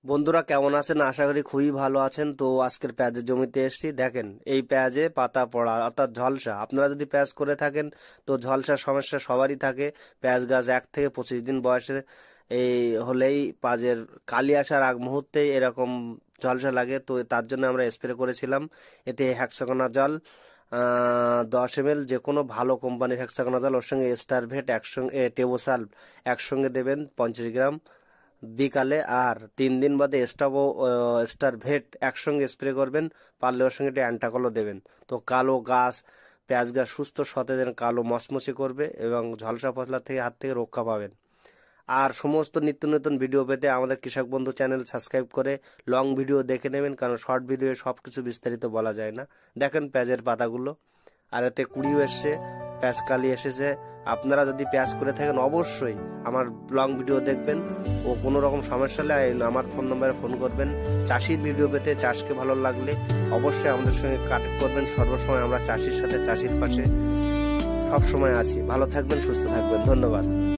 বন্ধুরা কেমন আছেন? আশা করি খুবই ভালো আছেন। তো আজকের পেঁয়াজের জমিতে এসেছি। দেখেন এই পেঁয়াজে পাতা পড়া অর্থাৎ ঝলসা। আপনারা যদি পেঁয়াজ করে থাকেন তো ঝলসার সমস্যা সবারই থাকে। পেঁয়াজ গাছ 1 থেকে 25 দিন বয়সে এই হলেই পেঁয়াজের কালি আসার আগ মুহূর্তেই এরকম ঝলসা লাগে। তো তার জন্য আমরা স্প্রে করেছিলাম। এতে হেক্সাকোনাজল 10 ml, যে কোনো ভালো কোম্পানির হেক্সাকোনাজল, ওর সঙ্গে স্টারভেট একসঙ্গে, টেবোসাল্ভ একসঙ্গে দেবেন 50 গ্রাম বিকালে। আর 3 দিন বাদে স্টারভেট একসঙ্গে স্প্রে করবেন। পারলে ওর সঙ্গে একটু অ্যান্টাকলও দেবেন। তো কালো গাছ, পেঁয়াজ গাছ সুস্থ সতেজ কালো মচমচে করবে এবং ঝলসা পচলার হাত থেকে রক্ষা পাবেন। আর সমস্ত নিত্য নতুন ভিডিও পেতে আমাদের কৃষক বন্ধু চ্যানেল সাবস্ক্রাইব করে লং ভিডিও দেখে নেবেন, কারণ শর্ট ভিডিও সব কিছু বিস্তারিত বলা যায় না। দেখেন পেঁয়াজের পাতাগুলো, আর এতে কুড়িও এসছে, পেঁয়াজ কালি এসেছে। আপনারা যদি পেঁয়াজ করে থাকেন অবশ্যই আমার লং ভিডিও দেখবেন। ও কোনো রকম সমস্যা হলে আমার ফোন নম্বরে ফোন করবেন। চাষির ভিডিও পেতে, চাষকে ভালো লাগলে অবশ্যই আমাদের সঙ্গে কানেক্ট করবেন। সর্বসময় আমরা চাষির সাথে, চাষির পাশে সব সময় আছি। ভালো থাকবেন, সুস্থ থাকবেন। ধন্যবাদ।